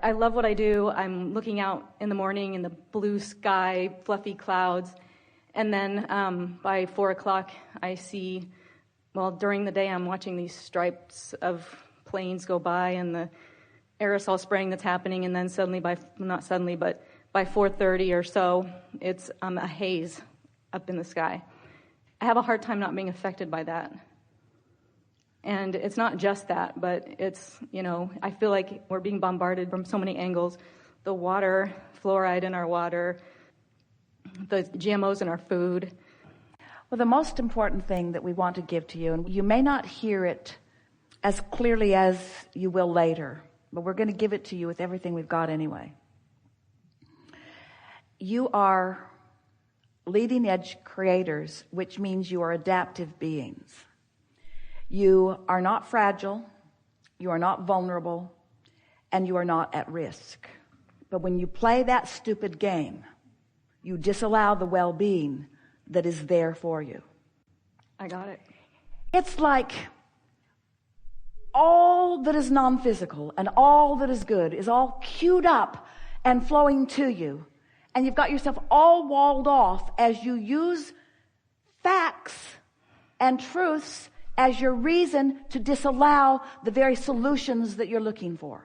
I love what I do. I'm looking out in the morning in the blue sky, fluffy clouds, and then by 4 o'clock I see, well, during the day I'm watching these stripes of planes go by and the aerosol spraying that's happening, and then suddenly not suddenly, but by 4:30 or so, it's a haze up in the sky. I have a hard time not being affected by that. And it's not just that, but it's, I feel like we're being bombarded from so many angles. The water, fluoride in our water, the GMOs in our food. Well, the most important thing that we want to give to you, and you may not hear it as clearly as you will later, but we're going to give it to you with everything we've got anyway. You are leading edge creators, which means you are adaptive beings. You are not fragile, you are not vulnerable, and you are not at risk. But when you play that stupid game, you disallow the well-being that is there for you. I got it. It's like all that is non-physical and all that is good is all queued up and flowing to you. And you've got yourself all walled off as you use facts and truths as your reason to disallow the very solutions that you're looking for.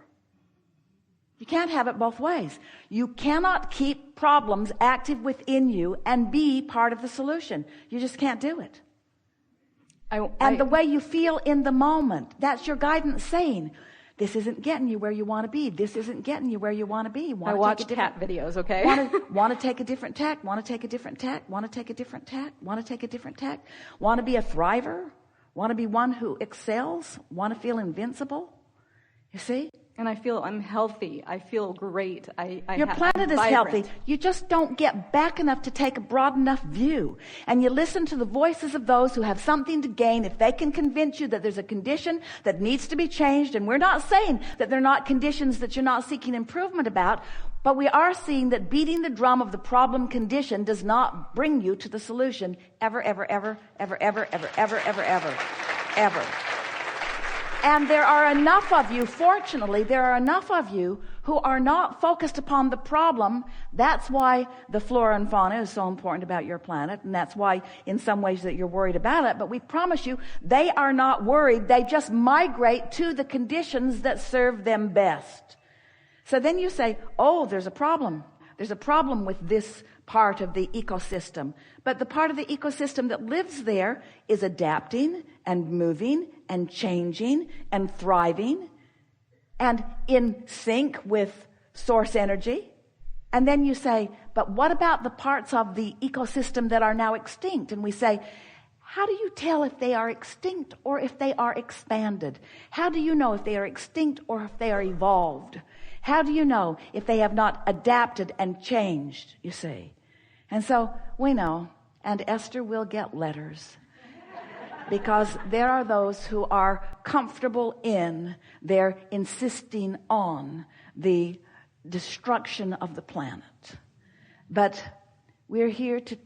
You can't have it both ways. You cannot keep problems active within you and be part of the solution. You just can't do it. And the way you feel in the moment, that's your guidance saying, this isn't getting you where you want to be. This isn't getting you where you want to be. I watch cat videos, okay? Want to take a different tack, want to take a different tack, want to take a different tack, want to take a different tack, want to be a thriver, want to be one who excels, want to feel invincible. You see? And I feel I'm healthy. I feel great. Your planet is healthy. You just don't get back enough to take a broad enough view. And you listen to the voices of those who have something to gain if they can convince you that there's a condition that needs to be changed. And we're not saying that they're not conditions that you're not seeking improvement about, but we are seeing that beating the drum of the problem condition does not bring you to the solution ever, ever, ever, ever, ever, ever, ever, ever, ever, ever. And there are enough of you, fortunately, there are enough of you who are not focused upon the problem. That's why the flora and fauna is so important about your planet, and that's why in some ways that you're worried about it. But we promise you, they are not worried. They just migrate to the conditions that serve them best. So then you say, oh, there's a problem. There's a problem with this part of the ecosystem. But the part of the ecosystem that lives there is adapting and moving and changing and thriving and in sync with source energy. And then you say, but what about the parts of the ecosystem that are now extinct? And we say, how do you tell if they are extinct or if they are expanded? How do you know if they are extinct or if they are evolved? How do you know if they have not adapted and changed, you see? And so we know, and Esther will get letters, because there are those who are comfortable in their insisting on the destruction of the planet. But we're here to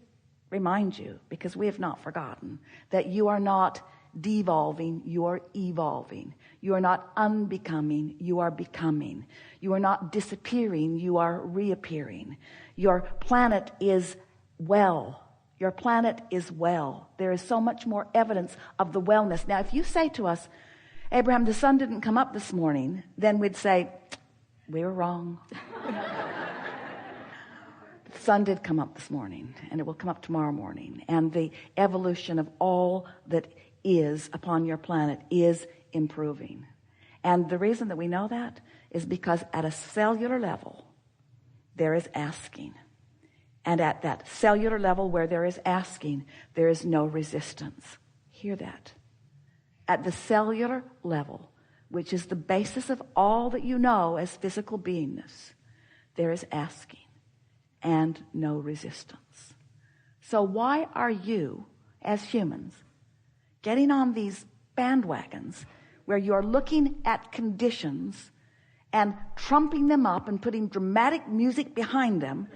remind you, because we have not forgotten, that you are not devolving, you are evolving. You are not unbecoming, you are becoming. You are not disappearing, you are reappearing. Your planet is well. Your planet is well. There is so much more evidence of the wellness. Now, if you say to us, Abraham, the sun didn't come up this morning, then we'd say, we were wrong. The sun did come up this morning, and it will come up tomorrow morning. And the evolution of all that is upon your planet is improving. And the reason that we know that is because at a cellular level, there is asking. And at that cellular level where there is asking, there is no resistance. Hear that. At the cellular level, which is the basis of all that you know as physical beingness, there is asking and no resistance. So why are you, as humans, getting on these bandwagons where you're looking at conditions and trumping them up and putting dramatic music behind them,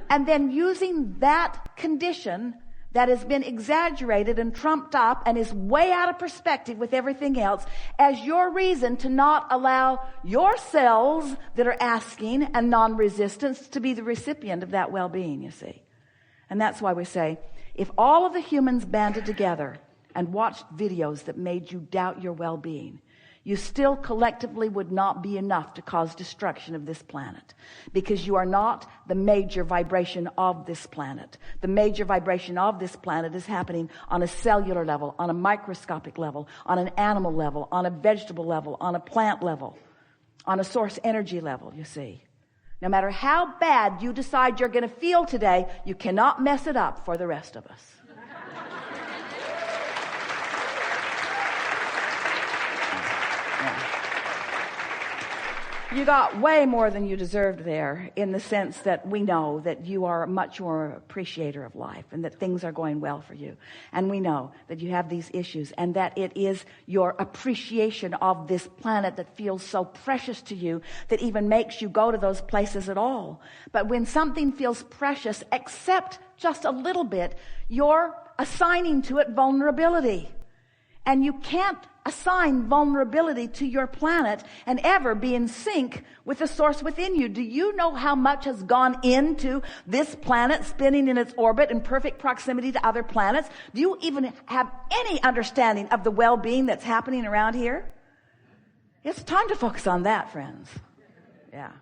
and then using that condition that has been exaggerated and trumped up and is way out of perspective with everything else as your reason to not allow your cells that are asking and non-resistance to be the recipient of that well-being, you see. And that's why we say, if all of the humans banded together and watched videos that made you doubt your well-being, you still collectively would not be enough to cause destruction of this planet, because you are not the major vibration of this planet. The major vibration of this planet is happening on a cellular level, on a microscopic level, on an animal level, on a vegetable level, on a plant level, on a source energy level, you see. No matter how bad you decide you're going to feel today, you cannot mess it up for the rest of us. You got way more than you deserved there, in the sense that we know that you are much more appreciator of life and that things are going well for you. And we know that you have these issues and that it is your appreciation of this planet that feels so precious to you that even makes you go to those places at all. But when something feels precious, except just a little bit, you're assigning to it vulnerability. And you can't assign vulnerability to your planet and ever be in sync with the source within you. Do you know how much has gone into this planet spinning in its orbit in perfect proximity to other planets? Do you even have any understanding of the well-being that's happening around here? It's time to focus on that, friends. Yeah.